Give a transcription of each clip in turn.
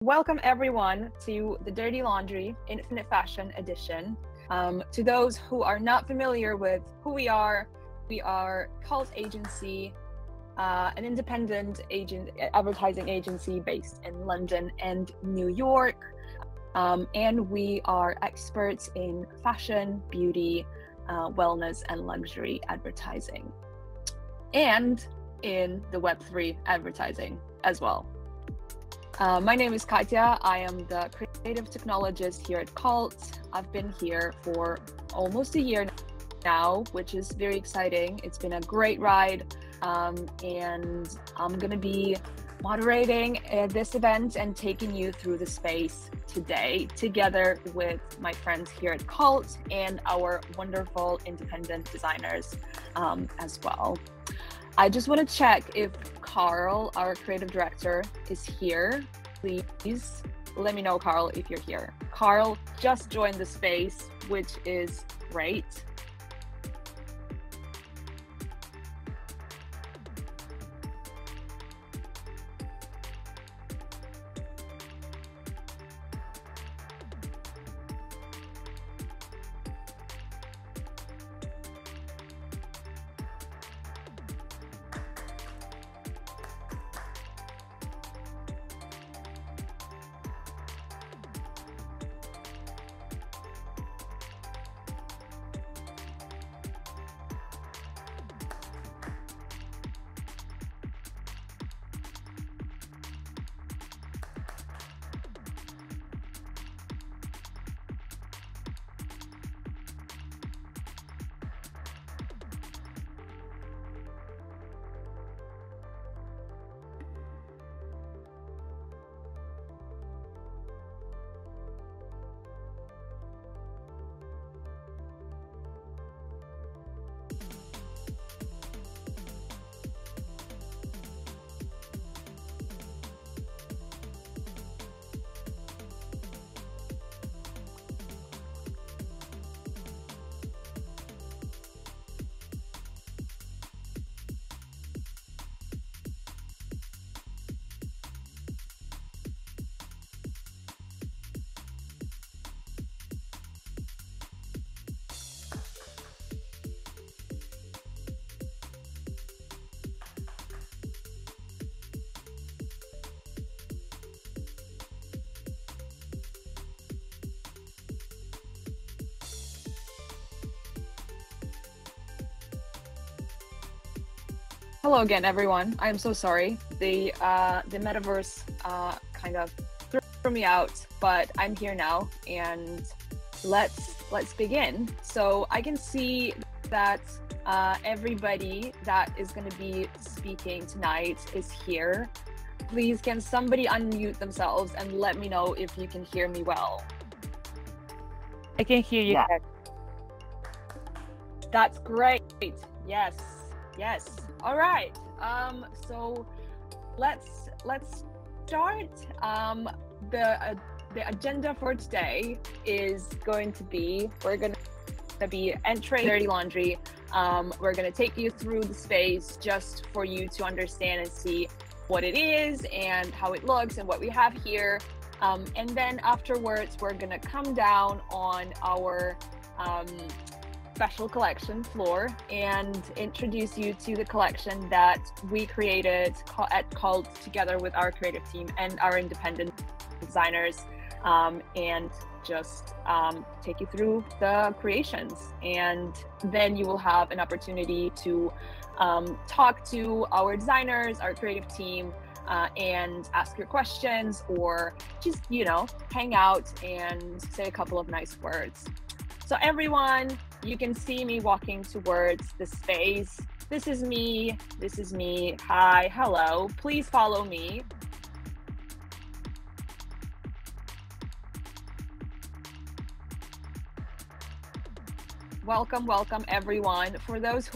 Welcome everyone to the Dirty Laundry Infinite Fashion Edition. To those who are not familiar with who we are Cult Agency, an independent advertising agency based in London and New York. And we are experts in fashion, beauty, wellness, and luxury advertising. And in the Web3 advertising as well. My name is Katya. I am the creative technologist here at Cult. I've been here for almost a year now, which is very exciting. It's been a great ride, and I'm gonna be moderating this event and taking you through the space today, together with my friends here at Cult and our wonderful independent designers as well. I just want to check if Karl, our creative director, is here. Please let me know, Karl, if you're here. Karl just joined the space, which is great. Hello again, everyone. I'm so sorry. The Metaverse kind of threw me out, but I'm here now, and let's begin. So I can see that everybody that is going to be speaking tonight is here. Please, can somebody unmute themselves and let me know if you can hear me well? I can hear you. Yeah. That's great. Yes. Yes. All right. So let's start. The agenda for today is going to be, we're going to be entering Dirty Laundry. We're going to take you through the space just for you to understand and see what it is and how it looks and what we have here. And then afterwards, we're going to come down on our special collection floor and introduce you to the collection that we created at Cult together with our creative team and our independent designers, and just take you through the creations. And then you will have an opportunity to talk to our designers, our creative team, and ask your questions, or just, you know, hang out and say a couple of nice words. So everyone, you can see me walking towards the space. This is me. This is me. Hi, hello. Please follow me. Welcome, welcome everyone. For those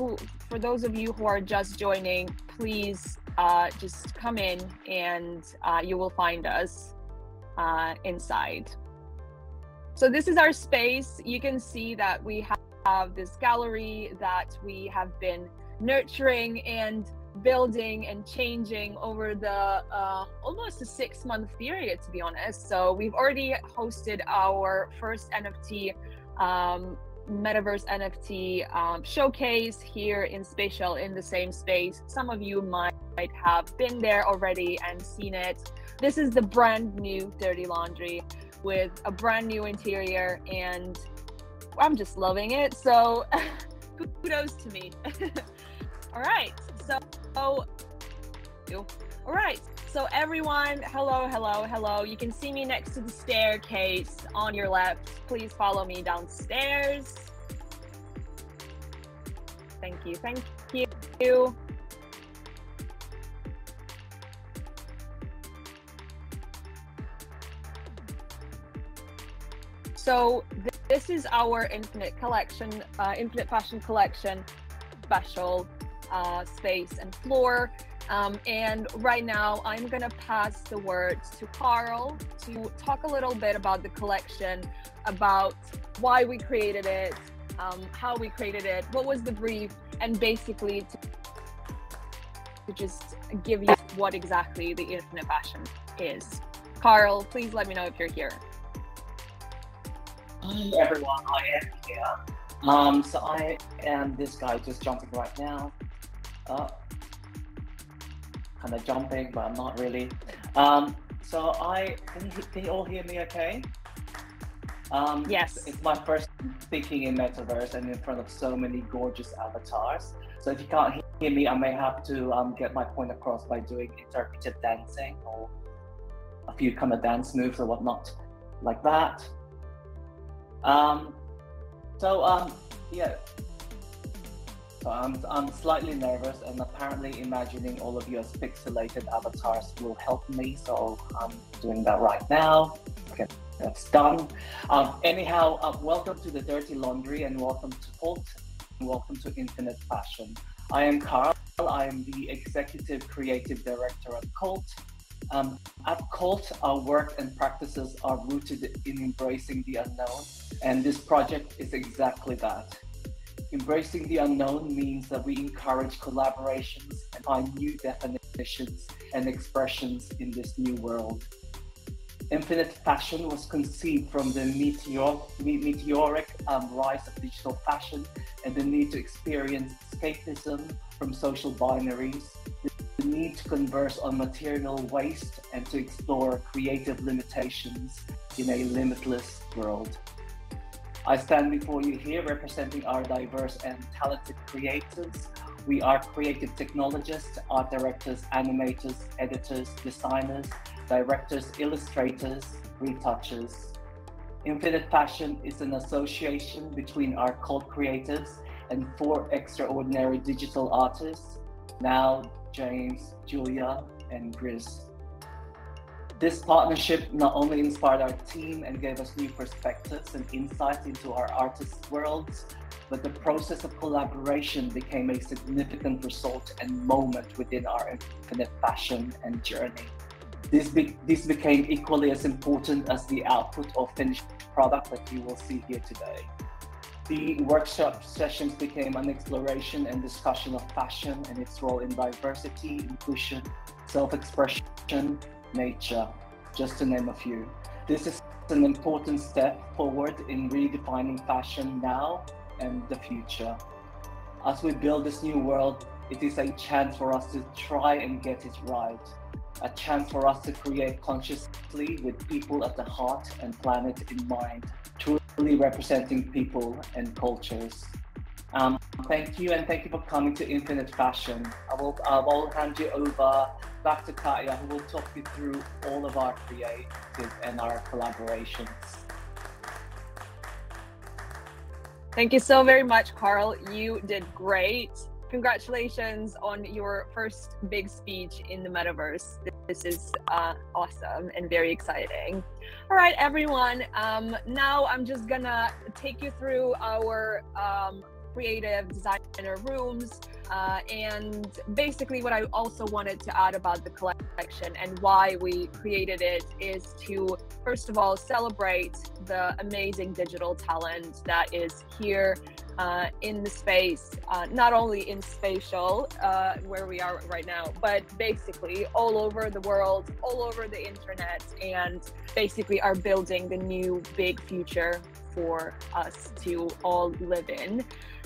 of you who are just joining, please just come in and you will find us inside. So this is our space. You can see that we have this gallery that we have been nurturing and building and changing over the almost a 6-month period, to be honest. So we've already hosted our first NFT Metaverse NFT showcase here in Spatial, in the same space. Some of you might have been there already and seen it. This is the brand new Dirty Laundry with a brand new interior, and I'm just loving it. So kudos to me. All right. All right. So everyone, hello. You can see me next to the staircase on your left. Please follow me downstairs. Thank you. So this is our Infinite Fashion Collection special space and floor. And right now I'm gonna pass the words to Karl to talk a little bit about the collection, about why we created it, how we created it, what was the brief, and basically to just give you what exactly the Infinite Fashion is. Karl, please let me know if you're here. Hi everyone, I am here. So I am this guy just jumping right now. Kind of jumping, but I'm not really. So can you all hear me okay? Yes. It's my first time speaking in Metaverse and in front of so many gorgeous avatars. So if you can't hear me, I may have to get my point across by doing interpretive dancing or a few kind of dance moves or whatnot, like that. Yeah. So I'm slightly nervous, and apparently imagining all of you as pixelated avatars will help me. So I'm doing that right now. Okay, that's done. Anyhow, welcome to the Dirty Laundry, and welcome to Cult, and welcome to Infinite Fashion. I am Karl. I am the Executive Creative Director at Cult. At Cult, our work and practices are rooted in embracing the unknown, and this project is exactly that. Embracing the unknown means that we encourage collaborations and find new definitions and expressions in this new world. Infinite Fashion was conceived from the meteoric rise of digital fashion and the need to experience escapism from social binaries, the need to converse on material waste, and to explore creative limitations in a limitless world. I stand before you here representing our diverse and talented creators. We are creative technologists, art directors, animators, editors, designers, directors, illustrators, retouchers. Infinite Fashion is an association between our Cult creatives and 4 extraordinary digital artists, Now, James, Julia, and Gris. This partnership not only inspired our team and gave us new perspectives and insights into our artists' worlds, but the process of collaboration became a significant result and moment within our Infinite Fashion and journey. This became equally as important as the output or finished product that you will see here today. The workshop sessions became an exploration and discussion of fashion and its role in diversity, inclusion, self-expression, nature, just to name a few. This is an important step forward in redefining fashion now and the future. As we build this new world, it is a chance for us to try and get it right. A chance for us to create consciously with people at the heart and planet in mind, truly representing people and cultures. Thank you, and thank you for coming to Infinite Fashion. I will hand you over back to Katya, who will talk you through all of our creative and our collaborations. Thank you so very much, Karl. You did great. Congratulations on your first big speech in the Metaverse. This is awesome and very exciting. All right, everyone. Now I'm just gonna take you through our creative designer rooms. And basically what I also wanted to add about the collection and why we created it is to, first of all, celebrate the amazing digital talent that is here in the space, not only in Spatial, where we are right now, but basically all over the world, all over the internet, and basically are building the new big future for us to all live in.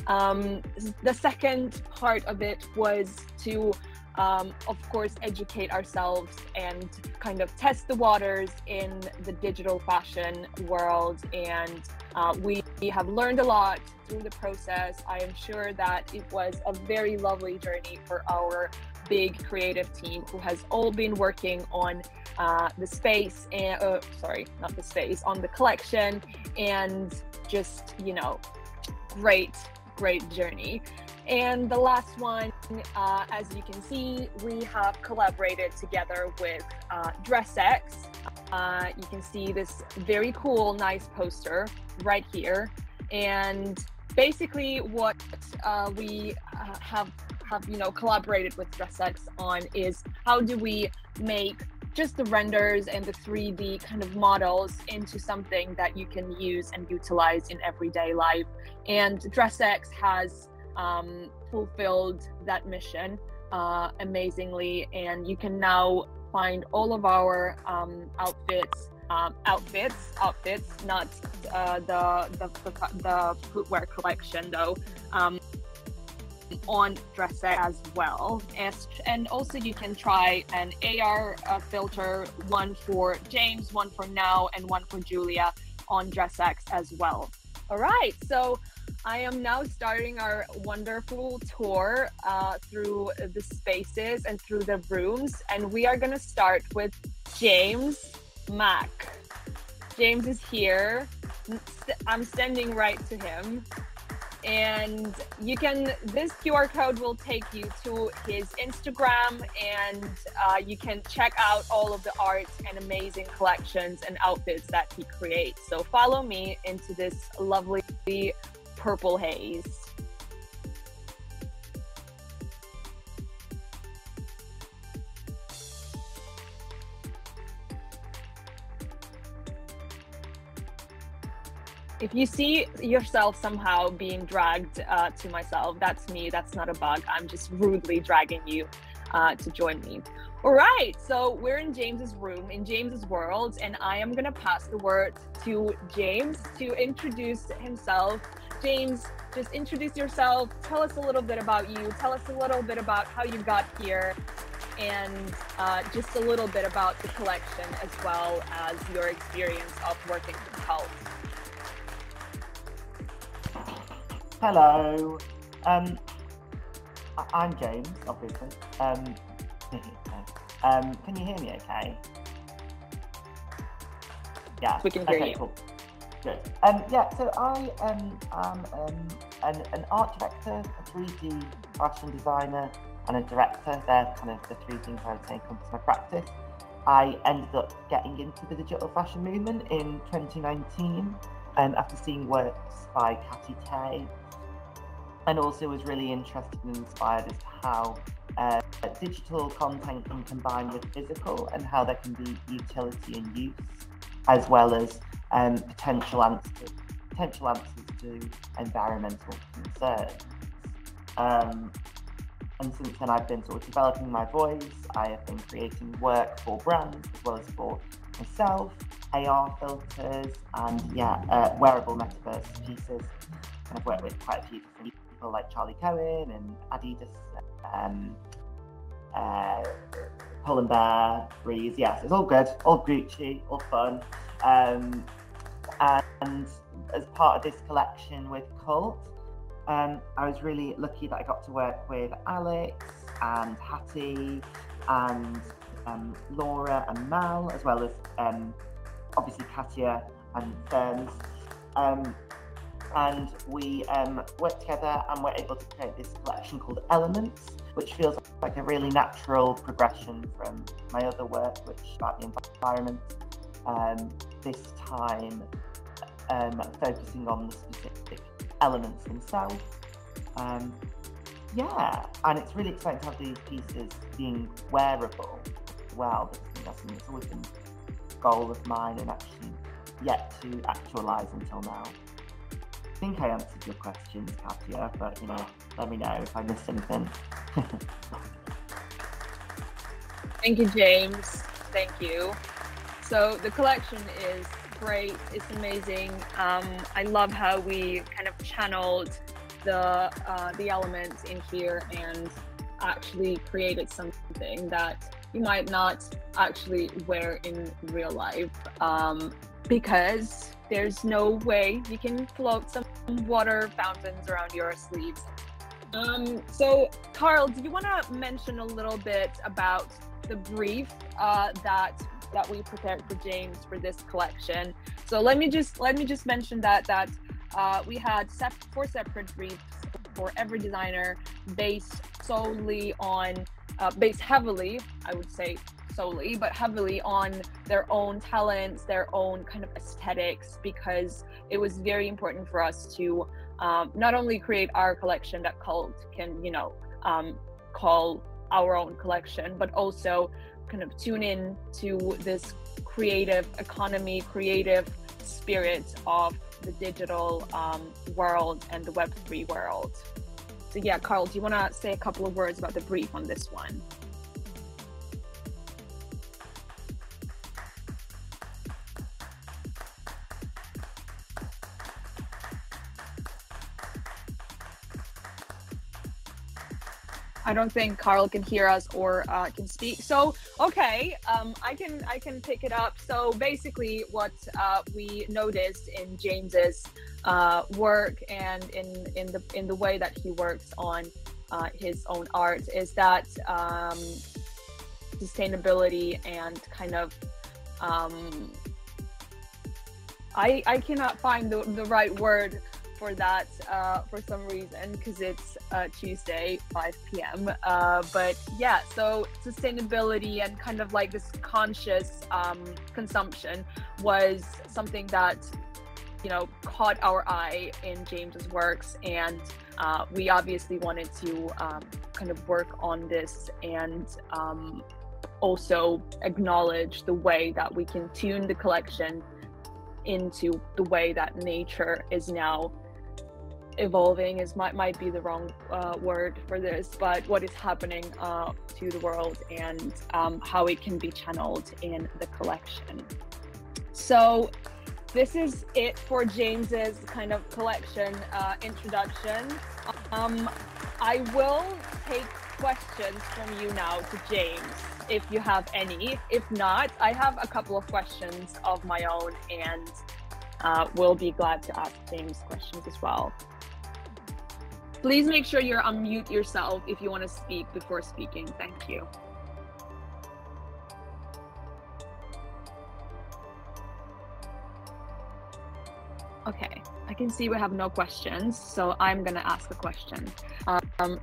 The second part of it was to, of course, educate ourselves and kind of test the waters in the digital fashion world. And we have learned a lot through the process. I am sure that it was a very lovely journey for our big creative team who has all been working on the space and sorry, not the space, on the collection, and just, you know, great journey. And the last one, as you can see, we have collaborated together with DressX. You can see this very cool, nice poster right here. And basically what we have you know, collaborated with DressX on is how do we make just the renders and the 3D kind of models into something that you can use and utilize in everyday life. And DressX has fulfilled that mission amazingly, and you can now find all of our outfits, not the footwear collection though, on DressX as well. And also you can try an AR filter, one for James, one for Now, and one for Julia on DressX as well. All right, so I am now starting our wonderful tour through the spaces and through the rooms, and we are going to start with James Mack. James is here. I'm standing right to him. And you can, this QR code will take you to his Instagram, and you can check out all of the art and amazing collections and outfits that he creates. So follow me into this lovely purple haze. If you see yourself somehow being dragged to myself, that's me, that's not a bug. I'm just rudely dragging you to join me. All right, so we're in James's room, in James's world, and I am gonna pass the word to James to introduce himself. James, just introduce yourself, tell us a little bit about you, tell us a little bit about how you got here, and just a little bit about the collection as well as your experience of working with Karl. Hello, I'm James, obviously. Can you hear me okay? Yeah, we can hear you. Cool. Good. Yeah, so I am an art director, a 3D fashion designer, and a director. They're kind of the three things I would say encompass my practice. I ended up getting into the digital fashion movement in 2019 after seeing works by Katya Liakh, and also was really interested and inspired as to how digital content can combine with physical and how there can be utility and use, as well as potential answers to environmental concerns. And since then I've been sort of developing my voice. I have been creating work for brands as well as for myself, AR filters, and wearable metaverse pieces. And I've worked with quite a few different people like Charlie Cohen and Adidas, Pull & Bear, Breeze. Yes, it's all good, all Gucci, all fun. And as part of this collection with Cult, I was really lucky that I got to work with Alex and Hattie and Laura and Mal, as well as obviously Katya and Ferns. And we worked together and were able to create this collection called Elements, which feels like a really natural progression from my other work, which is about the environment. This time focusing on the specific elements themselves. Yeah, and it's really exciting to have these pieces being wearable as well. That's something that's always been a goal of mine and actually yet to actualise until now. I think I answered your questions, Katya, but you know, let me know if I missed anything. Thank you, James. Thank you. So the collection is great. It's amazing. I love how we kind of channeled the elements in here and actually created something that you might not actually wear in real life, because there's no way you can float some water fountains around your sleeves. So Karl, do you want to mention a little bit about the brief that we prepared for James for this collection? So let me just mention that we had 4 separate briefs for every designer, based heavily, I would say solely, but heavily on their own talents, their own kind of aesthetics, because it was very important for us to not only create our collection that Cult can, you know, call our own collection, but also kind of tune in to this creative economy, creative spirit of the digital world and the Web3 world. So yeah, Karl, do you want to say a couple of words about the brief on this one? I don't think Karl can hear us or can speak. So okay, I can pick it up. So basically, what we noticed in James's work and in the way that he works on his own art is that sustainability and kind of I cannot find the right word for that for some reason, because it's Tuesday 5 p.m. But yeah, so sustainability and kind of like this conscious consumption was something that, you know, caught our eye in James's works, and we obviously wanted to kind of work on this and also acknowledge the way that we can tune the collection into the way that nature is now evolving, might be the wrong word for this, but what is happening to the world and how it can be channeled in the collection. So this is it for James's kind of collection introduction. I will take questions from you now to James, if you have any. If not, I have a couple of questions of my own, and we'll be glad to ask James questions as well. Please make sure you're unmute yourself if you want to speak before speaking. Thank you. Okay, I can see we have no questions, so I'm gonna ask a question.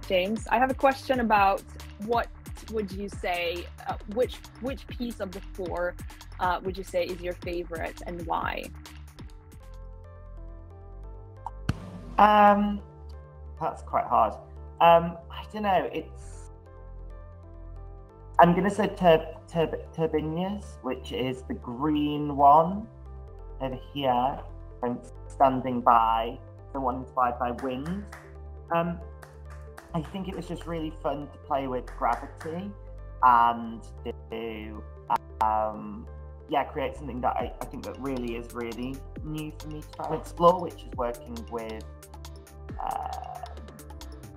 James, I have a question about what would you say, which piece of the 4 would you say is your favorite and why? That's quite hard. I don't know. I'm gonna say Turbinas, which is the green one over here. I'm standing by the one inspired by wind. I think it was just really fun to play with gravity and to create something that I think that really is really new for me to try and explore, which is working with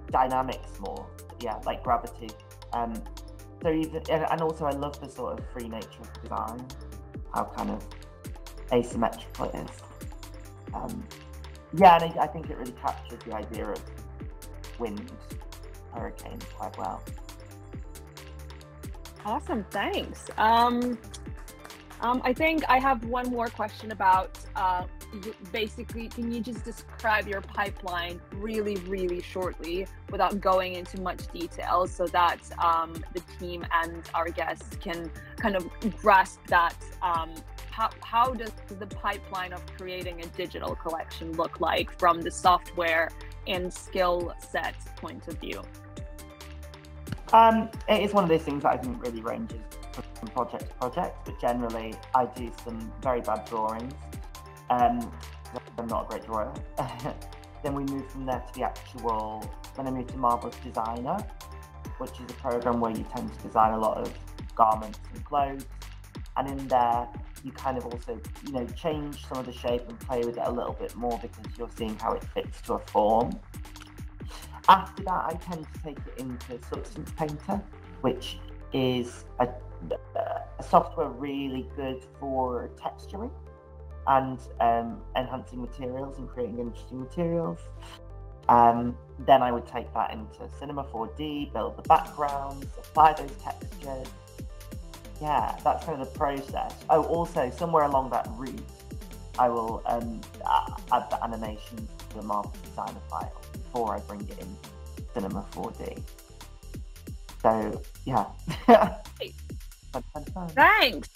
dynamics more, like gravity. So even, and also I love the sort of free nature of design, how kind of asymmetrical it is. And I think it really captures the idea of wind, hurricanes quite well. Awesome, thanks. I think I have one more question about basically, can you just describe your pipeline really, really shortly without going into much detail, so that the team and our guests can kind of grasp that how does the pipeline of creating a digital collection look like from the software and skill set point of view? It is one of those things that I think really ranges from project to project, but generally I do some very bad drawings. I'm not a great drawer. Then we move from there to the actual, then I move to Marvelous Designer, which is a program where you tend to design a lot of garments and clothes. And in there, you kind of also, you know, change some of the shape and play with it a little bit more because you're seeing how it fits to a form. After that, I tend to take it into Substance Painter, which is a software really good for texturing and enhancing materials and creating interesting materials. Then I would take that into Cinema 4D, build the backgrounds, apply those textures. Yeah, that's kind of the process. Oh, also, somewhere along that route, I will add the animation to the Marvelous Designer file before I bring it in Cinema 4D. So, yeah. Thanks.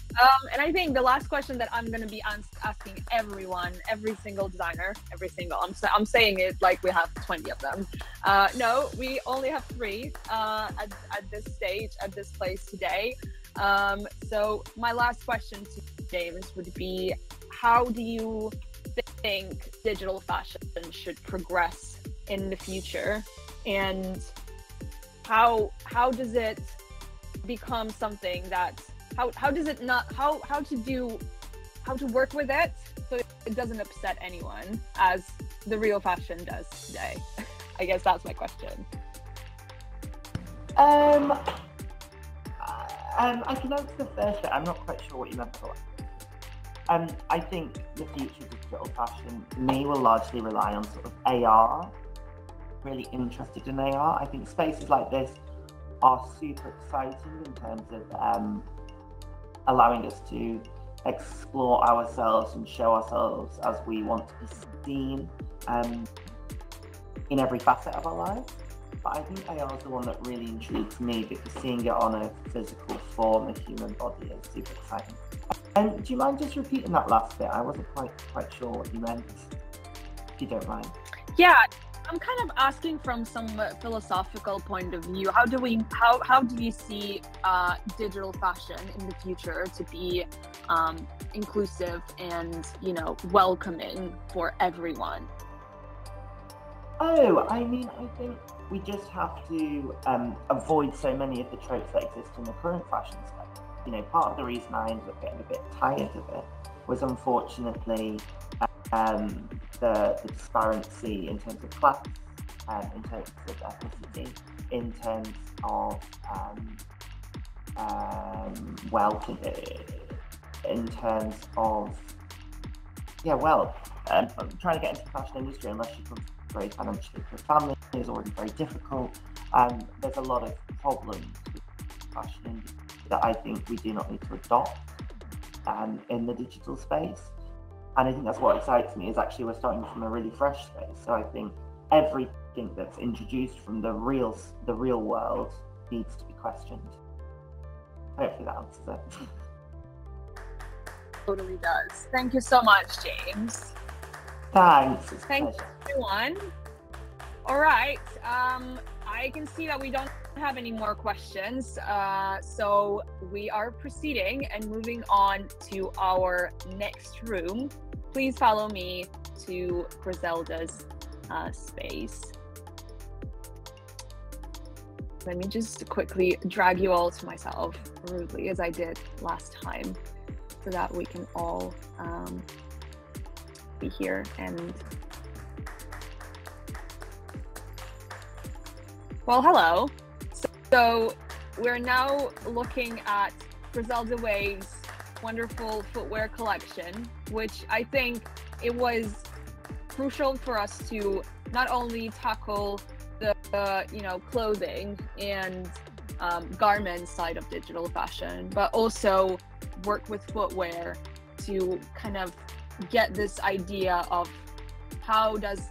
And I think the last question that I'm going to be asking everyone, every single designer, I'm saying it like we have 20 of them. No, we only have 3 at this stage, at this place today. So my last question to James would be, how do you think digital fashion should progress in the future, and how does it become something that how does it not how to work with it so it doesn't upset anyone as the real fashion does today? I guess that's my question. I can answer the first bit. I'm not quite sure what you meant by that. I think the future of digital fashion, to me, will largely rely on sort of AR. Really interested in AR. I think spaces like this are super exciting in terms of allowing us to explore ourselves and show ourselves as we want to be seen in every facet of our lives. But I think AR is the one that really intrigues me because seeing it on a physical form, a human body, is super exciting. And do you mind just repeating that last bit? I wasn't quite sure what you meant, if you don't mind. Yeah, I'm kind of asking from some philosophical point of view. How do you see digital fashion in the future to be inclusive and, you know, welcoming for everyone? Oh, I mean, I think we just have to avoid so many of the tropes that exist in the current fashion space. You know, part of the reason I ended up getting a bit tired of it was unfortunately the disparity in terms of class, in terms of ethnicity, in terms of wealth, in terms of trying to get into the fashion industry unless you come from a very financially poor family is already very difficult. There's a lot of problems with the fashion industry that I think we do not need to adopt in the digital space. And I think that's what excites me, is actually we're starting from a really fresh space. So I think everything that's introduced from the real world needs to be questioned. Hopefully that answers it. Totally does. Thank you so much, James. Thanks. Thanks, everyone. All right. I can see that we don't have any more questions. So we are proceeding and moving on to our next room. Please follow me to Griselda's space. Let me just quickly drag you all to myself rudely as I did last time, so that we can all be here. And well, hello. So we're now looking at Griselda Wave's wonderful footwear collection, which I think it was crucial for us to not only tackle the clothing and garment side of digital fashion, but also work with footwear to kind of get this idea of how does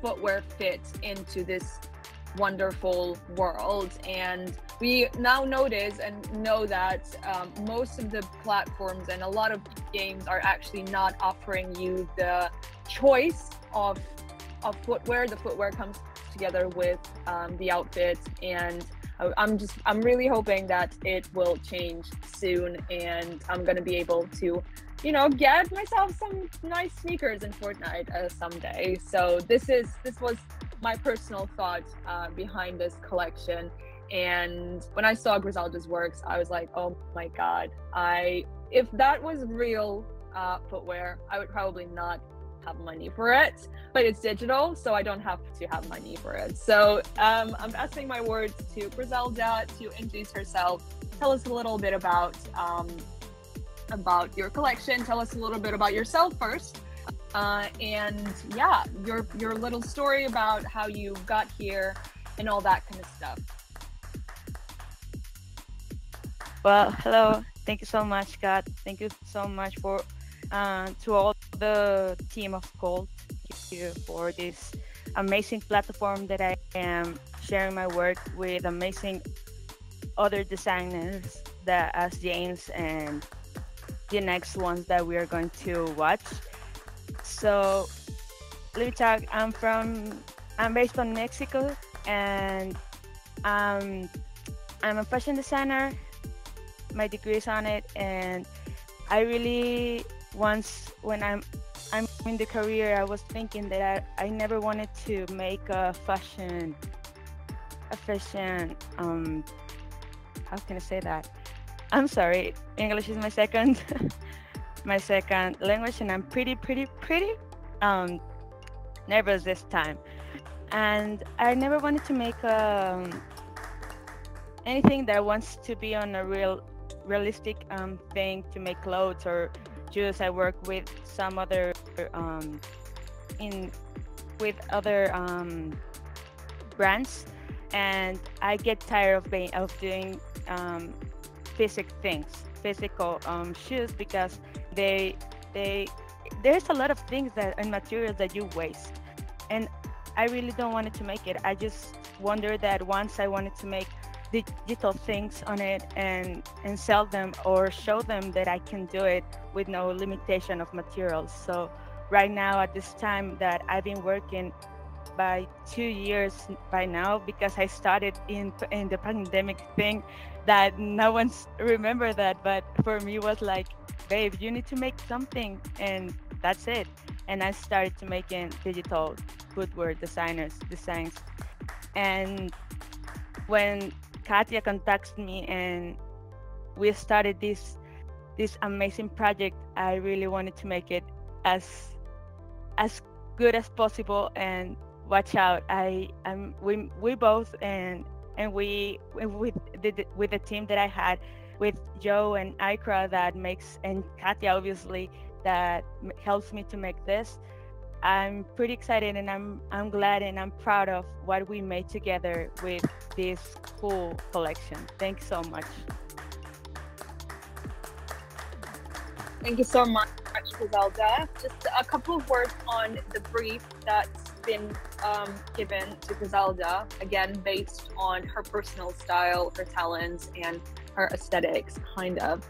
footwear fit into this wonderful world, and we now notice and know that most of the platforms and a lot of games are actually not offering you the choice of footwear. The footwear comes together with the outfit, and I'm really hoping that it will change soon, and I'm gonna be able to, you know, get myself some nice sneakers in Fortnite someday. So this was my personal thought behind this collection. And when I saw Griselda's works, I was like, oh my god, if that was real footwear, I would probably not have money for it, but it's digital, so I don't have to have money for it. So I'm passing my words to Griselda to introduce herself. Tell us a little bit about your collection. Tell us a little bit about yourself first, and yeah, your little story about how you got here and all that kind of stuff. Well, hello. Thank you so much, Kat. Thank you so much for to all the team of Colt. Thank you for this amazing platform that I am sharing my work with amazing other designers that as James and the next ones that we are going to watch. So let me talk. I'm based on Mexico, and I'm a fashion designer. My degree is on it, and I really once when I'm in the career, I was thinking that I never wanted to make a fashion how can I say that? I'm sorry, English is my second my second language, and I'm pretty nervous this time. And I never wanted to make anything that wants to be on a realistic thing to make clothes or shoes. I work with some other with other brands, and I get tired of doing physical shoes, because there's a lot of things and materials that you waste, and I really don't want to make it. I just wonder that once I wanted to make digital things on it and sell them or show them that I can do it with no limitation of materials. So right now, at this time that I've been working by 2 years by now, because I started in the pandemic thing that no one's remember that, but for me was like, babe, you need to make something, and that's it. And I started to making digital footwear designs. And when Katya contacted me and we started this amazing project, I really wanted to make it as good as possible. And watch out, we both and we with the team that I had with Joe and Ikra that makes, and Katya obviously that helps me to make this. I'm pretty excited, and I'm glad and I'm proud of what we made together with this cool collection. Thanks so much. Thank you so much, Griselda. Just a couple of words on the brief that's been given to Griselda, again based on her personal style, her talents, and her aesthetics, kind of.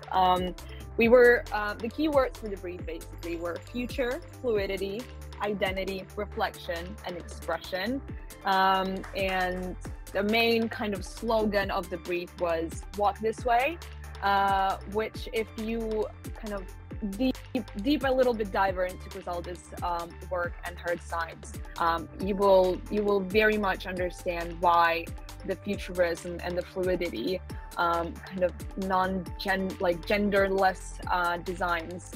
We were the key words for the brief basically were future, fluidity, identity, reflection, and expression. And the main kind of slogan of the brief was "Walk this way," which, if you kind of deep a little bit diver into Griselda's work and her designs, you will very much understand why the futurism and the fluidity, kind of genderless designs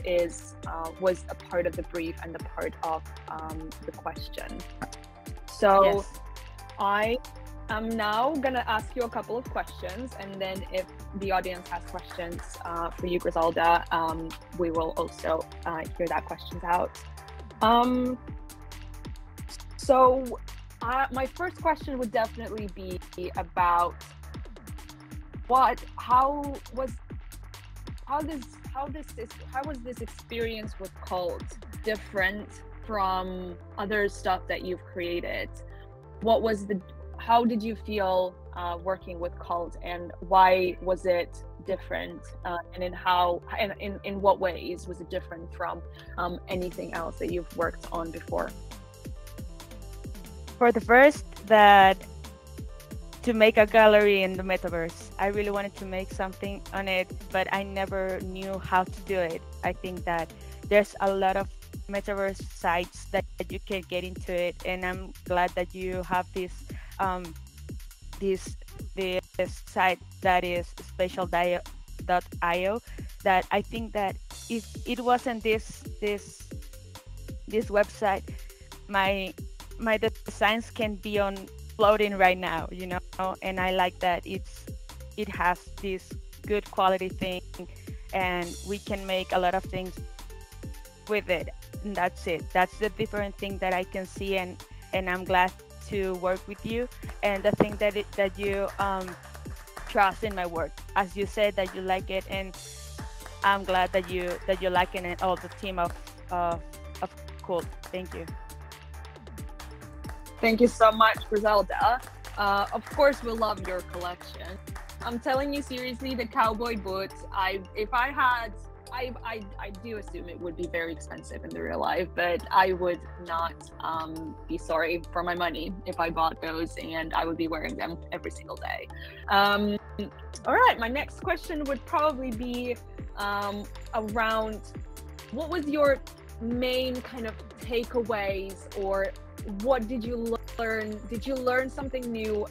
was a part of the brief and a part of the question. So yes. I am now gonna ask you a couple of questions, and then if the audience has questions for you, Griselda, we will also hear that questions out. So my first question would definitely be about how was this experience with Cult different from other stuff that you've created? How did you feel working with Cult, and why was it different, and in what ways was it different from anything else that you've worked on before? For the first, that to make a gallery in the metaverse, I really wanted to make something on it, but I never knew how to do it. I think that there's a lot of metaverse sites that you can get into it, and I'm glad that you have this this site that is Spatial.io. That I think that if it wasn't this website, my designs can be on floating right now, you know. And I like that it has this good quality thing, and we can make a lot of things with it. And that's it. That's the different thing that I can see, and I'm glad to work with you, and the thing that you trust in my work, as you said that you like it, and I'm glad that you liking it, all the team of Cult. Thank you. Thank you so much, Griselda. Of course, we love your collection. I'm telling you seriously, the cowboy boots, I do assume it would be very expensive in the real life, but I would not be sorry for my money if I bought those, and I would be wearing them every single day. All right, my next question would probably be around, what was your main kind of takeaways, or what did you learn? Did you learn something new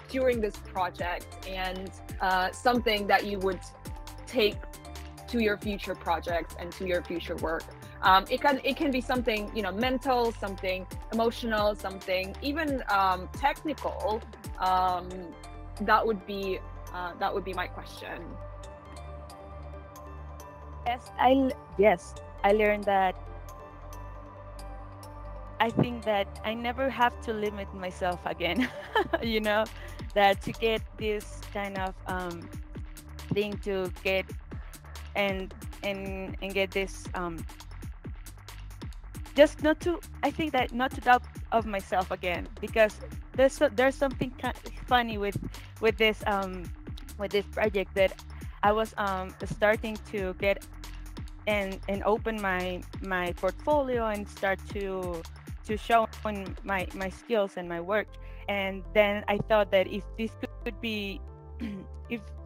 during this project, and something that you would take to your future projects and to your future work? It can be something, you know, mental, something emotional, something even technical. That would be my question. Yes, I learned that. I think that I never have to limit myself again. You know, that to get this kind of thing, to get and get this just not to, I think that not to doubt of myself again, because there's something kind of funny with this project, that I was starting to get and open my portfolio and start to show my skills and my work. And then I thought that if this could be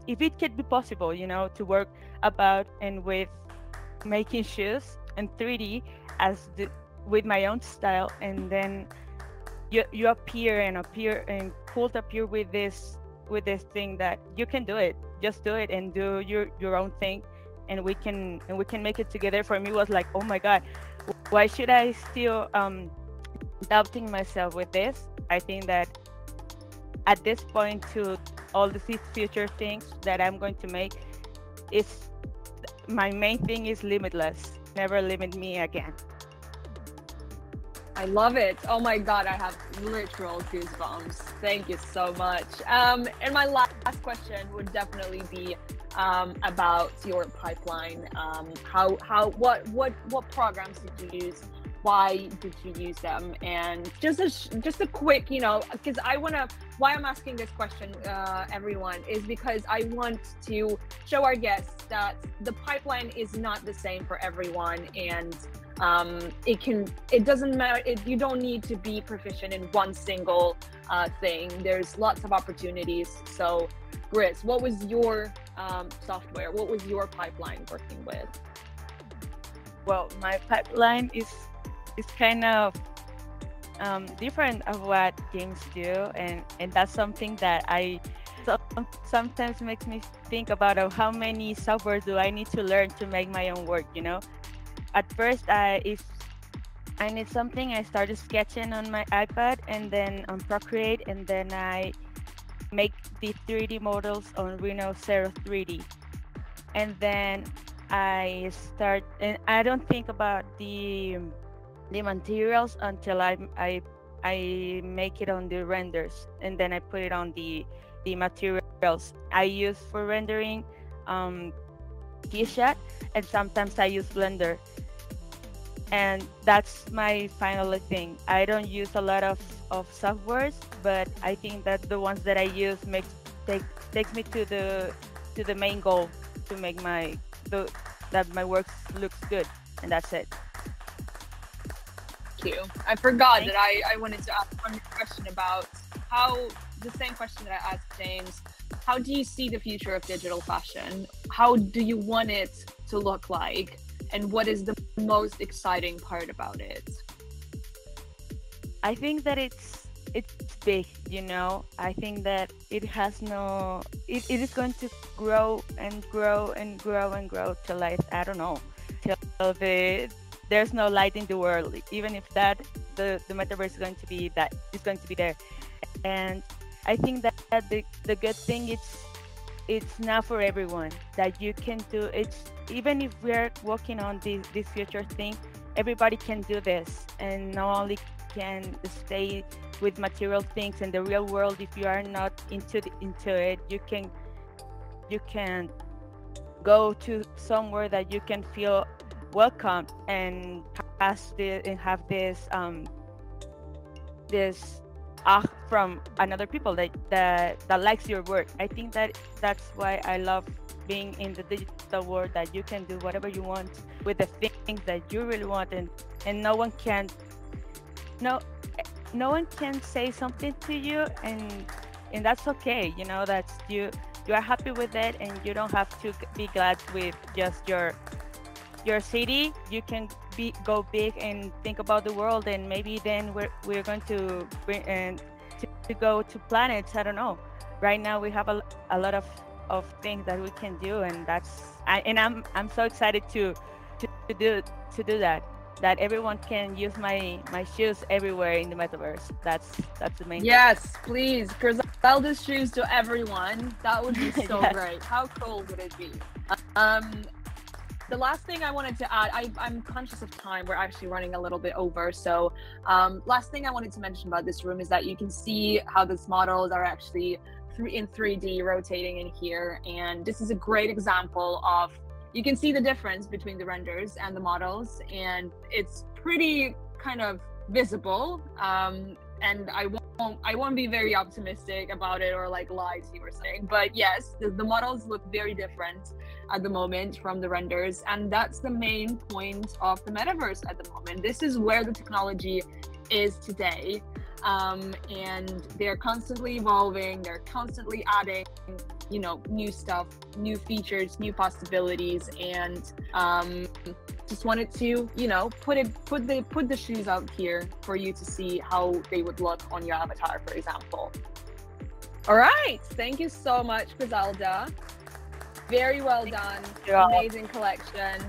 if it could be possible, you know, to work about and with making shoes and 3D with my own style, and then you appear and could appear with this thing, that you can do it, just do it and do your own thing, and we can make it together. For me, was like, oh my god, why should I still doubting myself with this? I think that at this point, to all the future things that I'm going to make, is my main thing is limitless. Never limit me again. I love it. Oh my god, I have literal goosebumps. Thank you so much. And my last question would definitely be about your pipeline. What programs did you use? Why did you use them? And just a quick, you know, because why I'm asking this question, everyone, is because I want to show our guests that the pipeline is not the same for everyone, and it doesn't matter. You don't need to be proficient in one single thing. There's lots of opportunities. So, Gris, what was your software? What was your pipeline working with? Well, my pipeline is kind of different of what games do, and that's something that sometimes makes me think about how many software do I need to learn to make my own work, you know. At first, if I need something, I started sketching on my iPad, and then on Procreate, and then I make the 3D models on Reno 3D, and then I start, and I don't think about the materials until I make it on the renders, and then I put it on the materials I use for rendering, KeyShot, and sometimes I use Blender. And that's my final thing. I don't use a lot of softwares, but I think that the ones that I use takes me to the main goal, to make that my work looks good, and that's it. Thank you. I forgot that I wanted to ask one question about the same question that I asked James. How do you see the future of digital fashion? How do you want it to look like? And what is the most exciting part about it? I think that it's big, you know. I think that it has it is going to grow and grow and grow and grow till I don't know, till there's no light in the world. Even if the metaverse is going to be there. And I think that the good thing it's now for everyone, that you can do it. Even if we're working on this future thing, everybody can do this, and not only can stay with material things in the real world. If you are not into it, you can go to somewhere that you can feel welcome and have this from another people that likes your work. I think that's why I love being in the digital world, that you can do whatever you want with the things that you really want, and no one can say something to you, and that's okay, you know. That's you are happy with it, and you don't have to be glad with just your city. You can go big and think about the world, and maybe then we're going to bring and to go to planets. I don't know. Right now we have a lot of things that we can do, and I'm so excited to do that everyone can use my shoes everywhere in the metaverse. That's the main yes thing. Please, Griselda's shoes to everyone. That would be so yes. Great. How cool would it be? The last thing I wanted to add, I'm conscious of time. We're actually running a little bit over. So last thing I wanted to mention about this room is that you can see how these models are actually in 3D rotating in here. And this is a great example of, you can see the difference between the renders and the models, and it's pretty kind of visible. And I won't be very optimistic about it or like lie to you or saying, but yes, the models look very different at the moment from the renders, and that's the main point of the metaverse at the moment. This is where the technology is today, and they're constantly evolving, they're constantly adding, you know, new stuff, new features, new possibilities, and just wanted to, you know, put the shoes out here for you to see how they would look on your avatar, for example. All right, thank you so much, Griselda. Very well done. Amazing collection.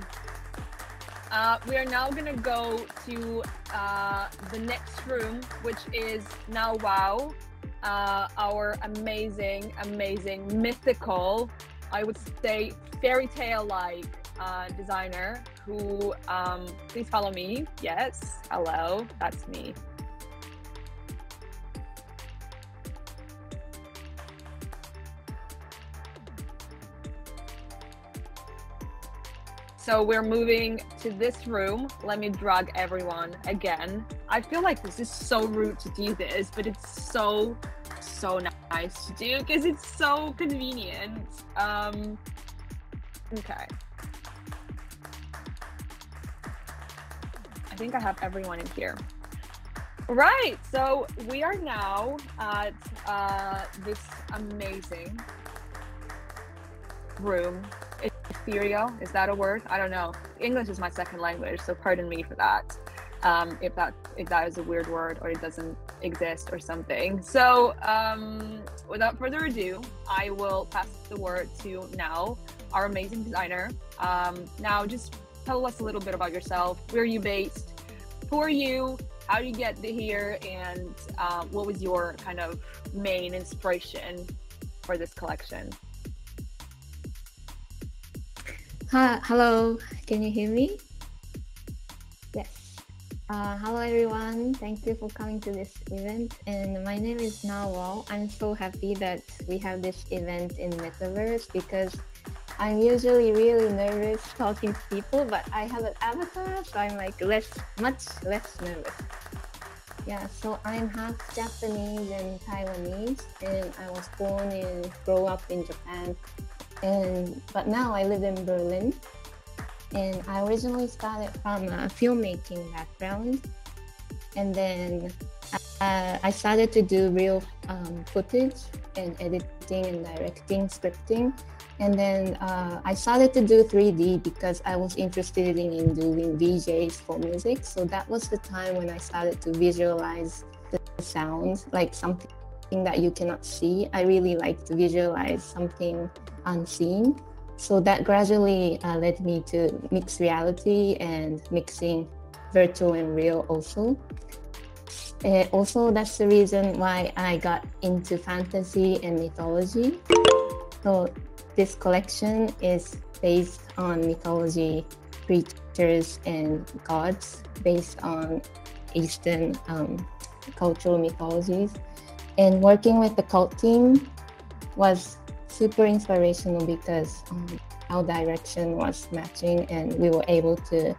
We are now gonna go to the next room, which is NAOWAO, our amazing, mythical, I would say fairy tale-like designer who, please follow me. Yes, hello, that's me. So we're moving to this room. Let me drag everyone again. I feel like this is so rude to do this, but it's so nice to do because it's so convenient. Okay. I think I have everyone in here. Right, so we are now at this amazing room. Ethereal, is that a word? I don't know. English is my second language, so pardon me for that. If that is a weird word or it doesn't exist or something. So without further ado, I will pass the word to Now, our amazing designer. Now, just tell us a little bit about yourself. Where are you based? Who are you? How did you get here? And what was your kind of main inspiration for this collection? Hi, hello, can you hear me? Yes. Hello everyone, thank you for coming to this event. And my name is NAOWAO. I'm so happy that we have this event in Metaverse because I'm usually really nervous talking to people, but I have an avatar, so I'm like much less nervous. Yeah, so I'm half Japanese and Taiwanese, and I was born and grew up in Japan. But now I live in Berlin. And I originally started from a filmmaking background, and then I started to do real footage and editing and directing, scripting. And then I started to do 3D because I was interested in doing VJs for music. So that was the time when I started to visualize the sound, like something that you cannot see. I really like to visualize something unseen. So that gradually led me to mixed reality and mixing virtual and real also. Also, that's the reason why I got into fantasy and mythology. So this collection is based on mythology, creatures and gods based on Eastern cultural mythologies. And working with the cult team was super inspirational because our direction was matching and we were able to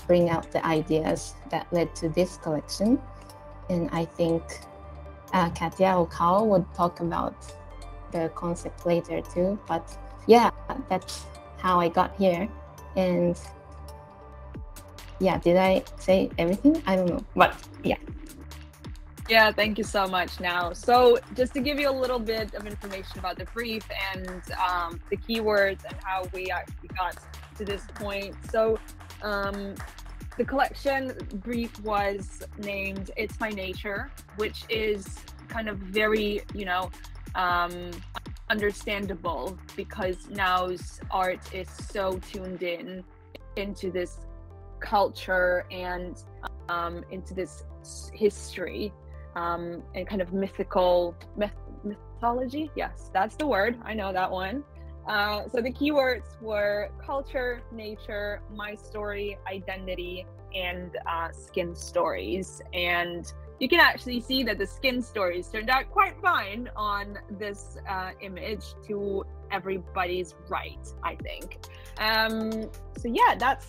bring out the ideas that led to this collection. And I think Katya or Karl would talk about the concept later too. But yeah, that's how I got here. And yeah, did I say everything? I don't know, but yeah. Yeah, thank you so much. Now, so just to give you a little bit of information about the brief and the keywords and how we actually got to this point. So the collection brief was named It's My Nature, which is kind of very, understandable because NAOWAO's art is so tuned into this culture and into this history. And kind of mythology. Yes, that's the word. I know that one. So the keywords were culture, nature, my story, identity, and skin stories. And you can actually see that the skin stories turned out quite fine on this image to everybody's right, I think. So yeah, that's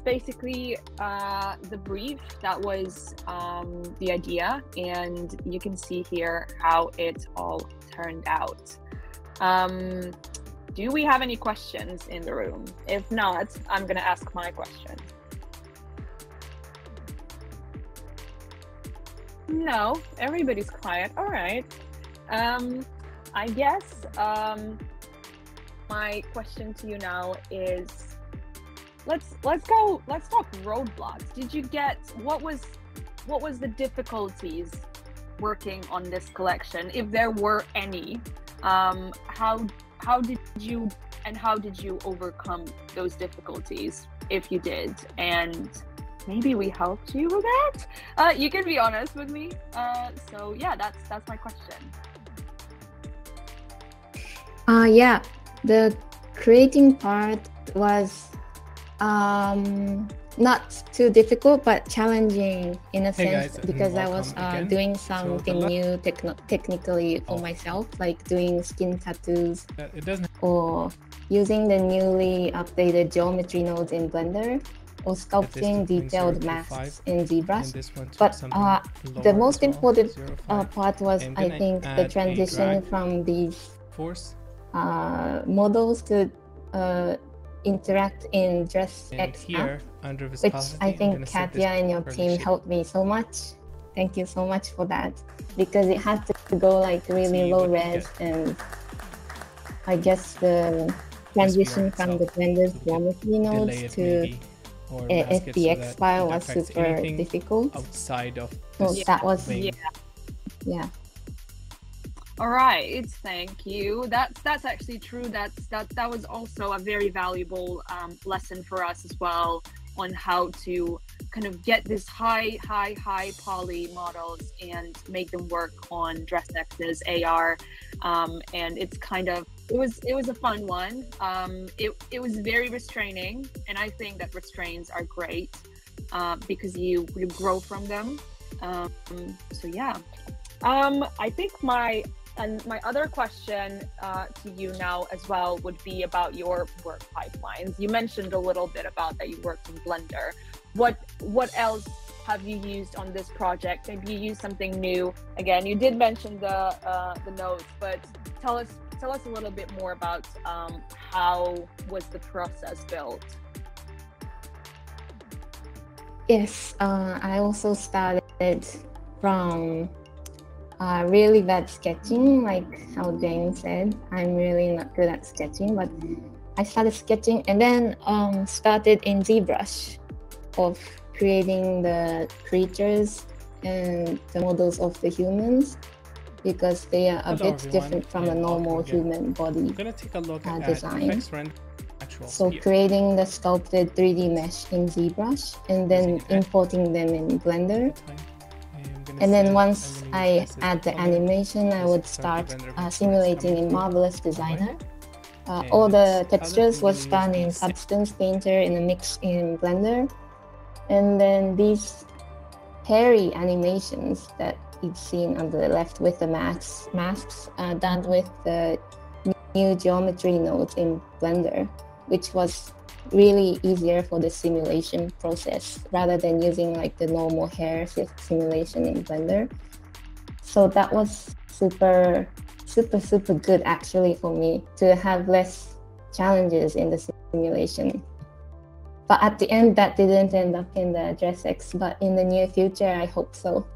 basically the brief. That was the idea, and you can see here how it all turned out. Do we have any questions in the room? If not, I'm gonna ask my question. No, everybody's quiet. All right. I guess my question to you now is, let's talk roadblocks. Did you get what was the difficulties working on this collection, if there were any? How did you overcome those difficulties, if you did? And maybe we helped you with that. You can be honest with me. So yeah, that's my question. Yeah, the creating part was not too difficult, but challenging in a sense, guys, because I was doing something new technically for myself, like doing skin tattoos or using the newly updated geometry nodes in Blender, or sculpting detailed masks in ZBrush. But the most important part was, I think, the transition from these models to interact in DressX app, which I think Katya and your team helped me so much. Thank you so much for that, because it had to go like really low res, and I guess the transition from the Blender's geometry nodes to FBX file was super difficult. So that was yeah. All right, thank you. That's actually true. That was also a very valuable lesson for us as well, on how to kind of get this high poly models and make them work on DressX's AR. And it's kind of, it was a fun one. It was very restraining, and I think that restraints are great because you grow from them. So yeah. I think my And my other question to you now as well would be about your work pipelines. You mentioned a little bit about that you worked in Blender. What else have you used on this project? Maybe you used something new. Again, you did mention the nodes, but tell us a little bit more about how was the process built. Yes, I also started from really bad sketching, like how Jane said. I'm really not good at sketching, but I started sketching and then started in ZBrush of creating the creatures and the models of the humans, because they are a bit different from a normal human body We're gonna take a look at design. effects render actual So sphere. creating the sculpted 3D mesh in ZBrush and then importing them in Blender. And then once I add the animation, I would start simulating in Marvelous Designer. All the textures was done in Substance Painter in a mix in Blender. And then these hairy animations that you've seen on the left with the masks are done with the new geometry nodes in Blender, which was really easier for the simulation process rather than using like the normal hair simulation in Blender. So that was super good actually for me to have less challenges in the simulation. But at the end, that didn't end up in the DressX, but in the near future, I hope so.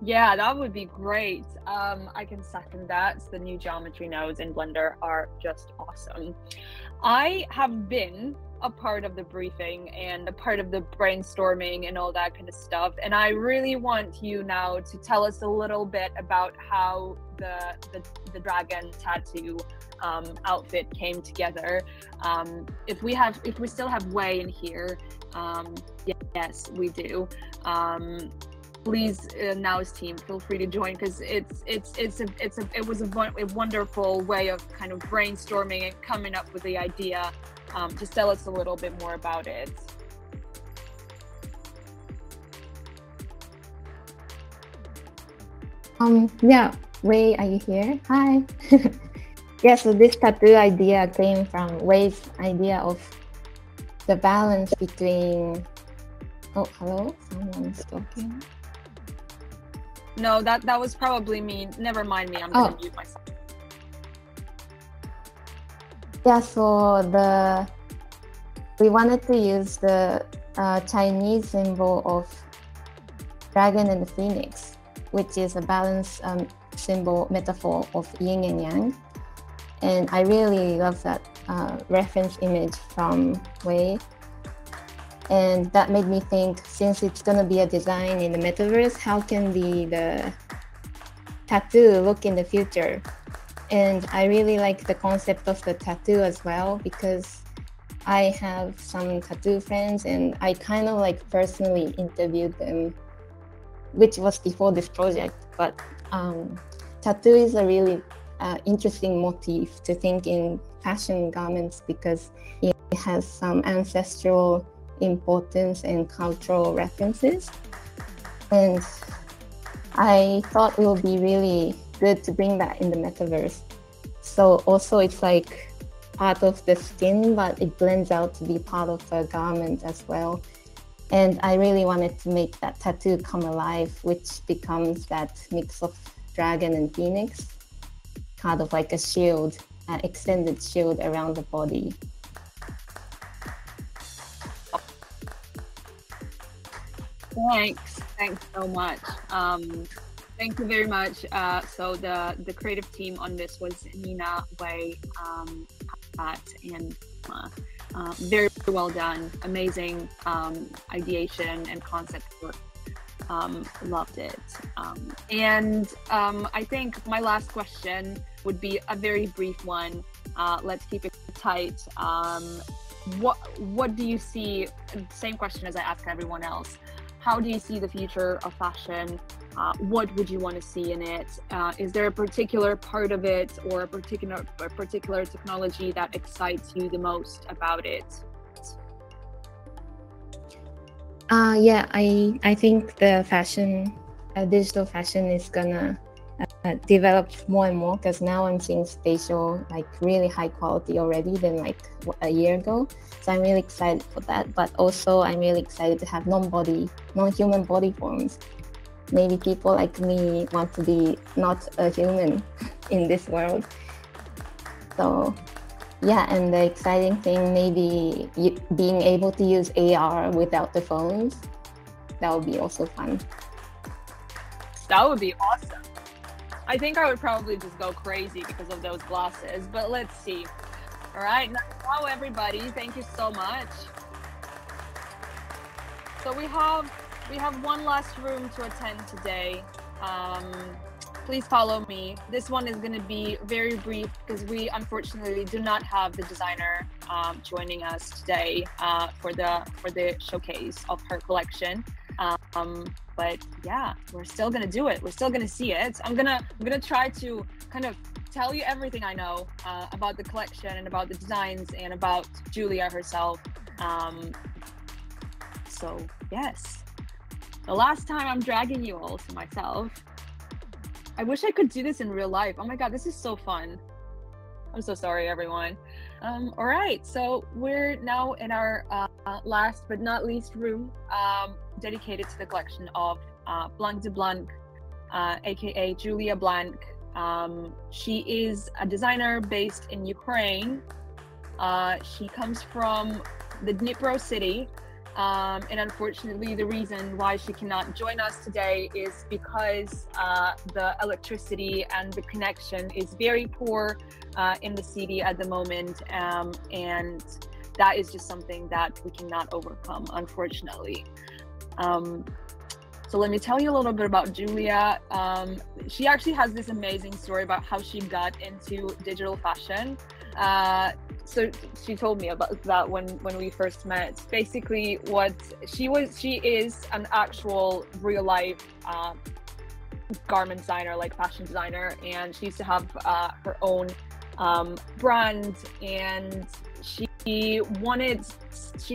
Yeah, that would be great. I can second that. The new geometry nodes in Blender are just awesome. I have been a part of the briefing and a part of the brainstorming and all that kind of stuff. And I really want you now to tell us a little bit about how the dragon tattoo outfit came together. If we still have Wei in here, yes, we do. Please, NAOWAO's team, feel free to join, because it was a wonderful way of kind of brainstorming and coming up with the idea. Just tell us a little bit more about it. Yeah, Wei, are you here? Hi. Yeah, so this tattoo idea came from Wei's idea of the balance between. Oh, hello, someone's talking. No, that was probably me. Never mind me. I'm gonna mute myself. Yeah, so we wanted to use the Chinese symbol of dragon and the phoenix, which is a balance symbol metaphor of yin and yang. And I really love that reference image from Wei. And that made me think, since it's going to be a design in the metaverse, how can the tattoo look in the future? And I really like the concept of the tattoo as well, because I have some tattoo friends and I kind of like personally interviewed them, which was before this project. But tattoo is a really interesting motif to think in fashion garments, because it has some ancestral importance and cultural references. And I thought it would be really good to bring that in the metaverse. So also it's like part of the skin, but it blends out to be part of the garment as well. And I really wanted to make that tattoo come alive, which becomes that mix of dragon and phoenix, kind of like a shield, an extended shield around the body. Thanks so much. Thank you very much. So the creative team on this was Nina, Wei, Pat, and very well done. Amazing ideation and concept work. Loved it. And I think my last question would be a very brief one. Let's keep it tight. What do you see? Same question as I ask everyone else. How do you see the future of fashion? What would you want to see in it? Is there a particular part of it or a particular technology that excites you the most about it? Yeah, I think the fashion, digital fashion is gonna developed more and more, because now I'm seeing spatial like really high quality already than like a year ago. So I'm really excited for that. But also I'm really excited to have non-human body forms. Maybe people like me want to be not a human in this world. So yeah, and the exciting thing, maybe being able to use AR without the phones, that would be also fun. That would be awesome. I think I would probably just go crazy because of those glasses, but let's see. All right, now everybody, thank you so much. So we have one last room to attend today. Please follow me. This one is going to be very brief because we unfortunately do not have the designer joining us today for the showcase of her collection. But yeah, we're still gonna do it. We're still gonna see it. I'm gonna try to kind of tell you everything I know about the collection and about the designs and about Julia herself. So yes, the last time I'm dragging you all to myself. I wish I could do this in real life. Oh my god, this is so fun. I'm so sorry, everyone. All right, so we're now in our last but not least room, dedicated to the collection of Blanc de Blanc, aka Julia Blanc. She is a designer based in Ukraine. She comes from the Dnipro city, and unfortunately the reason why she cannot join us today is because the electricity and the connection is very poor in the city at the moment, and that is just something that we cannot overcome, unfortunately. So let me tell you a little bit about Julia. She actually has this amazing story about how she got into digital fashion. So she told me about that when we first met. Basically, what she is an actual real life garment designer, like fashion designer, and she used to have her own brand, and she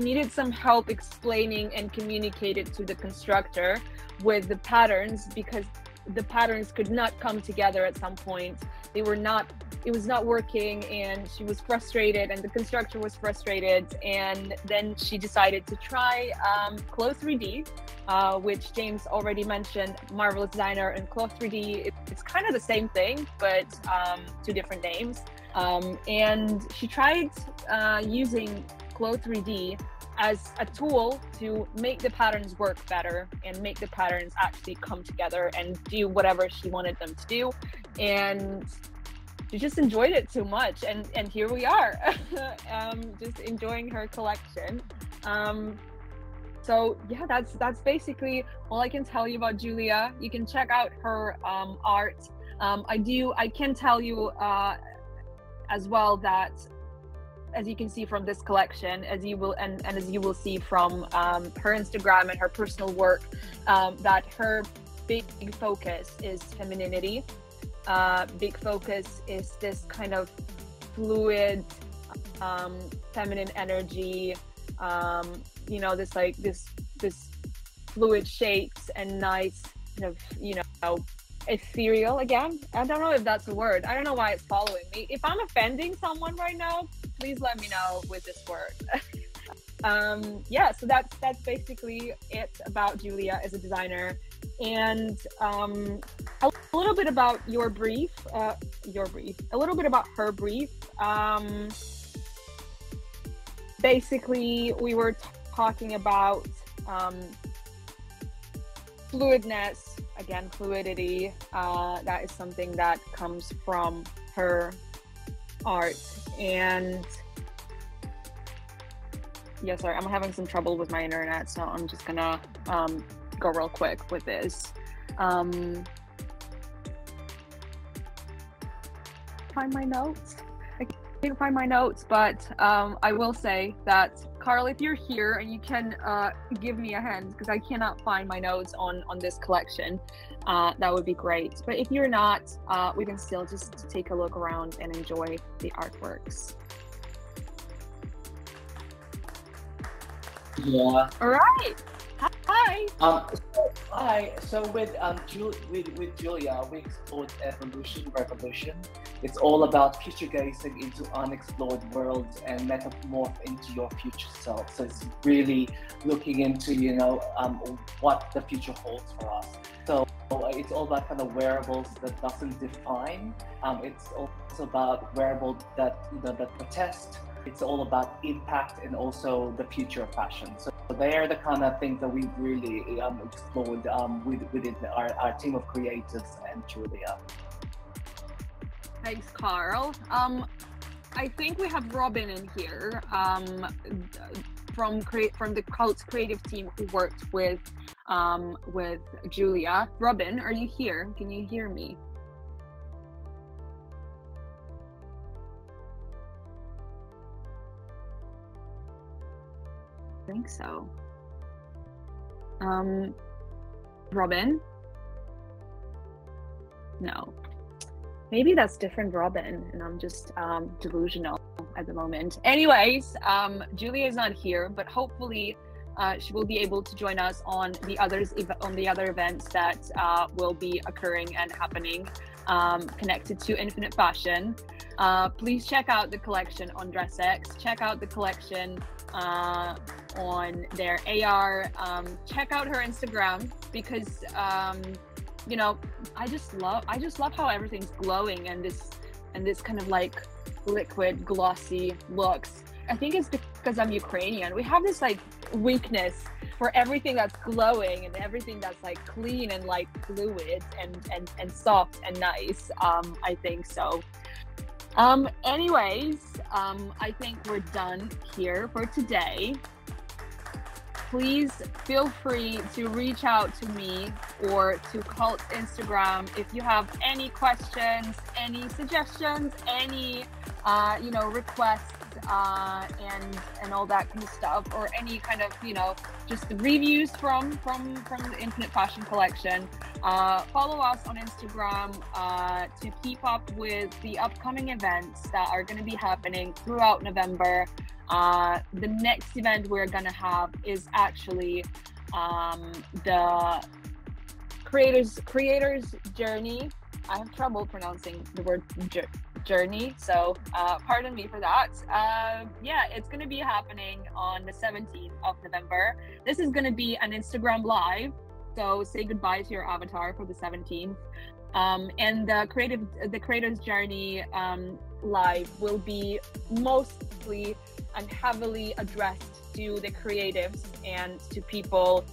needed some help explaining and communicating to the constructor with the patterns, because the patterns could not come together at some point. It was not working, and she was frustrated, and the constructor was frustrated, and then she decided to try Clo3D, which James already mentioned, marvelous designer, and Clo3D, it's kind of the same thing, but two different names. And she tried using Clo3D as a tool to make the patterns work better and make the patterns actually come together and do whatever she wanted them to do. And she just enjoyed it too much, and here we are, just enjoying her collection. So yeah, that's basically all I can tell you about Julia. You can check out her art. I can tell you as well that, as you can see from this collection, as you will see from her Instagram and her personal work, that her big focus is femininity. Big focus is this kind of fluid, feminine energy, you know, this fluid shapes and nice kind of, you know, ethereal. Again, I don't know if that's a word. I don't know why it's following me. If I'm offending someone right now, please let me know with this word. Yeah, so that's basically it about Julia as a designer. And a little bit about a little bit about her brief. Basically, we were talking about fluidness, again, fluidity. That is something that comes from her art. And yeah, sorry, I'm having some trouble with my internet, so I'm just gonna go real quick with this. Find my notes. I can't find my notes, but I will say that, Karl, if you're here and you can give me a hand, because I cannot find my notes on this collection, that would be great. But if you're not, we can still just take a look around and enjoy the artworks. Yeah. All right. Hi. Hi. So with Julia, we explored evolution, revolution. It's all about future gazing into unexplored worlds and metamorph into your future self. So it's really looking into, what the future holds for us. So it's all about kind of wearables that doesn't define. It's also about wearables that that protest. It's all about impact and also the future of fashion. So they are the kind of things that we've really explored within our team of creatives and Julia. Thanks, Karl. I think we have Robin in here from the Cult's creative team who worked with Julia. Robin, are you here? Can you hear me? I think so. Robin? No. Maybe that's different Robin, and I'm just delusional at the moment. Anyways, Julia is not here, but hopefully she will be able to join us on the other events that will be occurring and happening connected to Infinite Fashion. Please check out the collection on DressX. Check out the collection on their AR. Check out her Instagram because I just love how everything's glowing and this kind of like liquid glossy looks. I think it's because I'm Ukrainian. We have this like weakness for everything that's glowing and everything that's like clean and like fluid and soft and nice. I think so. Anyways, I think we're done here for today. Please feel free to reach out to me or to Cult Instagram if you have any questions, any suggestions, any requests and all that kind of stuff, or any kind of just reviews from the Infinite Fashion collection. Follow us on Instagram to keep up with the upcoming events that are going to be happening throughout November. The next event we're gonna have is actually the creators journey. I have trouble pronouncing the word journey, so pardon me for that. Yeah, it's gonna be happening on the 17th of November. This is gonna be an Instagram live, so say goodbye to your avatar for the 17th. And the creators journey live will be mostly and heavily addressed to the creatives and to people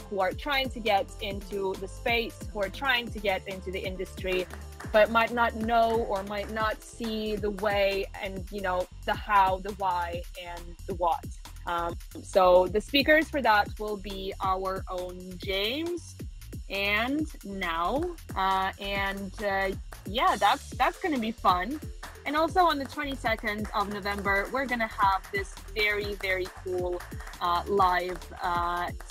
who are trying to get into the space, who are trying to get into the industry, but might not know or might not see the way and the how, the why, and the what. So the speakers for that will be our own James and Now, yeah, that's gonna be fun. And also on the 22nd of November, we're gonna have this very, very cool live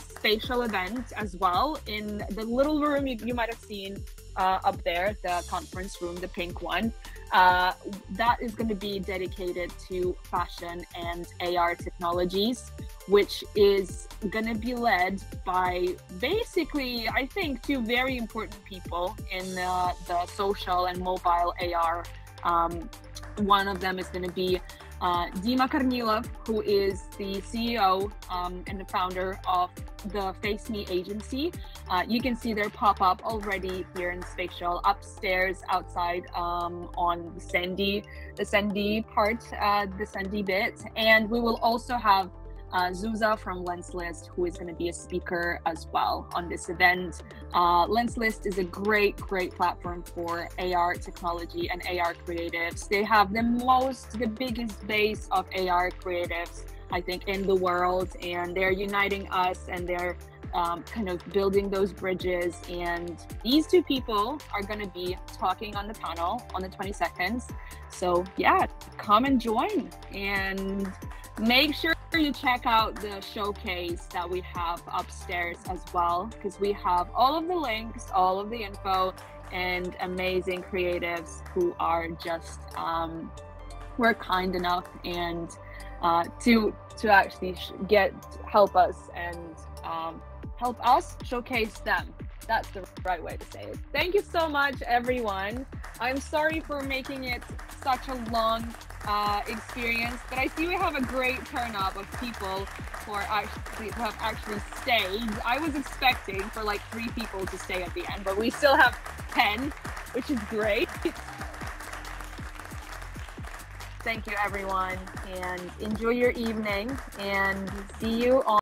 spatial event as well in the little room you might have seen up there, the conference room, the pink one. That is going to be dedicated to fashion and AR technologies, which is going to be led by basically, I think, two very important people in the social and mobile AR. One of them is going to be Dima Kornilov, who is the CEO and the founder of the Face Me agency. You can see their pop-up already here in Spatial, upstairs, outside on the Sandy part, the Sandy bit. And we will also have Zuza from Lenslist, who is going to be a speaker as well on this event. Lenslist is a great platform for AR technology and AR creatives. They have the biggest base of AR creatives, I think, in the world, and they're uniting us and they're kind of building those bridges. And these two people are going to be talking on the panel on the 22nd. So yeah, come and join, and make sure you check out the showcase that we have upstairs as well, because we have all of the links, all of the info, and amazing creatives who are just were kind enough and to actually help us and help us showcase them. That's the right way to say it. Thank you so much, everyone. I'm sorry for making it such a long experience, but I see we have a great turnout of people who have actually stayed. I was expecting for like 3 people to stay at the end, but we still have 10, which is great. Thank you, everyone, and enjoy your evening, and see you on